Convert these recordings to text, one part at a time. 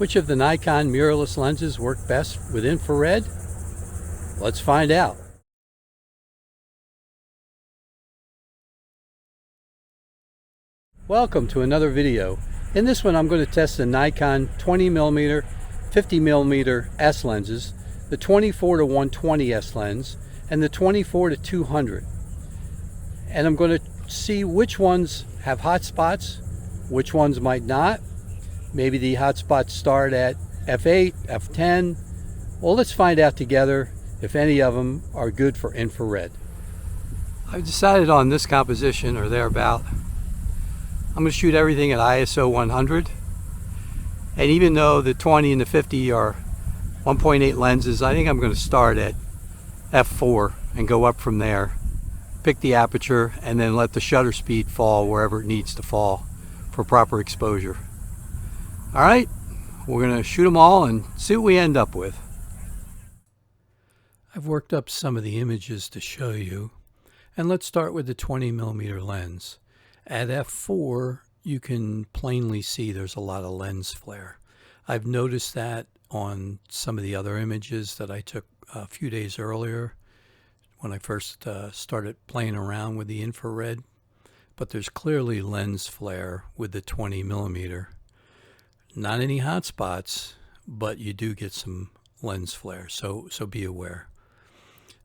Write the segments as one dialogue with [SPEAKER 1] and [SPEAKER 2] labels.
[SPEAKER 1] Which of the Nikon mirrorless lenses work best with infrared? Let's find out. Welcome to another video. In this one I'm going to test the Nikon 20mm, 50mm S lenses, the 24-120 S lens, and the 24-200. And I'm going to see which ones have hot spots, which ones might not. Maybe the hot spots start at f8, f10. Well, let's find out together if any of them are good for infrared. I've decided on this composition or thereabout. I'm going to shoot everything at ISO 100. And even though the 20 and the 50 are 1.8 lenses, I think I'm going to start at f4 and go up from there. Pick the aperture and then let the shutter speed fall wherever it needs to fall for proper exposure. All right, we're going to shoot them all and see what we end up with. I've worked up some of the images to show you, and let's start with the 20mm lens. At f4, you can plainly see there's a lot of lens flare. I've noticed that on some of the other images that I took a few days earlier when I first started playing around with the infrared, but there's clearly lens flare with the 20mm. Not any hot spots, but you do get some lens flare, so be aware.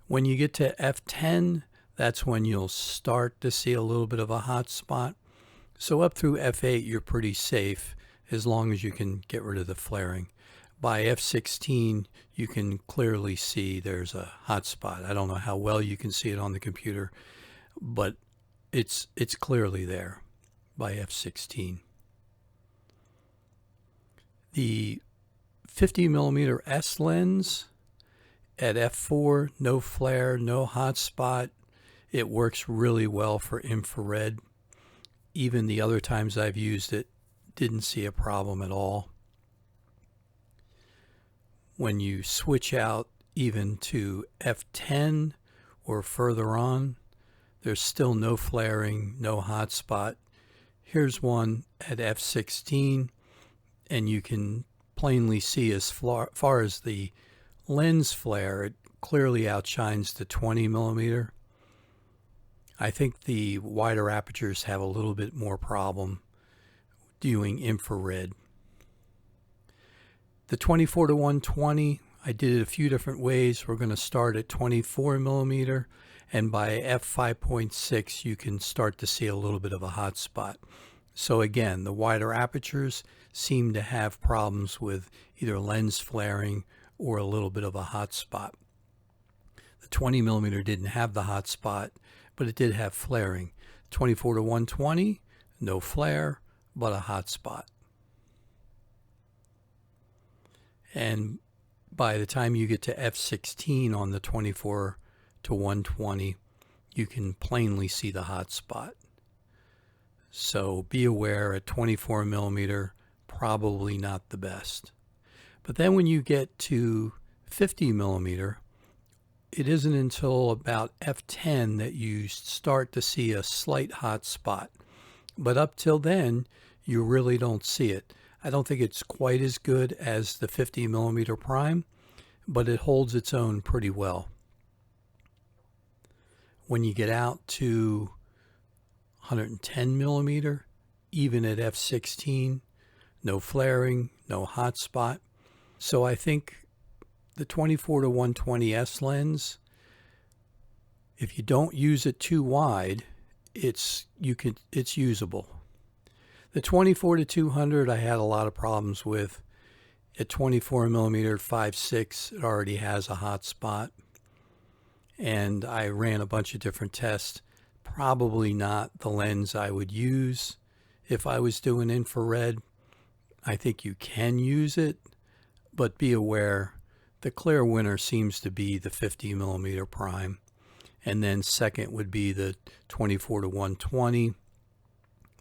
[SPEAKER 1] When you get to f10, that's when you'll start to see a little bit of a hot spot. So up through f8, you're pretty safe as long as you can get rid of the flaring. By f16, you can clearly see there's a hot spot. I don't know how well you can see it on the computer, but it's clearly there by f16. The 50mm S lens at f4, no flare, no hot spot. It works really well for infrared. Even the other times I've used it, didn't see a problem at all. When you switch out even to f10 or further on, there's still no flaring, no hot spot. Here's one at f16. And you can plainly see as far as the lens flare, it clearly outshines the 20mm. I think the wider apertures have a little bit more problem doing infrared. The 24-120, I did it a few different ways. We're going to start at 24mm, and by f5.6 you can start to see a little bit of a hot spot. So again, the wider apertures seem to have problems with either lens flaring or a little bit of a hot spot. The 20mm didn't have the hot spot, but it did have flaring. 24-120, no flare, but a hot spot. And by the time you get to f16 on the 24-120, you can plainly see the hot spot. So be aware at 24mm, probably not the best. But then when you get to 50mm, it isn't until about f10 that you start to see a slight hot spot. But up till then, you really don't see it. I don't think it's quite as good as the 50mm prime, but it holds its own pretty well. When you get out to 110mm, even at f16, no flaring, no hot spot. So I think the 24-120 S lens, if you don't use it too wide, it's usable. The 24-200 I had a lot of problems with. At 24mm 5.6, it already has a hot spot, and I ran a bunch of different tests. Probably not the lens I would use if I was doing infrared. I think you can use it, but be aware the clear winner seems to be the 50mm prime. And then second would be the 24-120.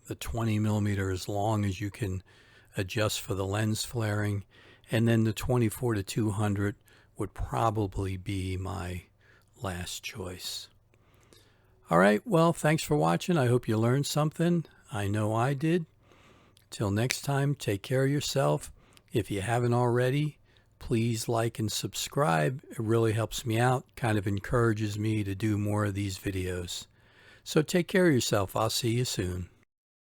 [SPEAKER 1] The 20mm as long as you can adjust for the lens flaring. And then the 24-200 would probably be my last choice. All right, well, thanks for watching. I hope you learned something. I know I did. Till next time, take care of yourself If you haven't already, please like and subscribe. It really helps me out, kind of encourages me to do more of these videos. So take care of yourself. I'll see you soon.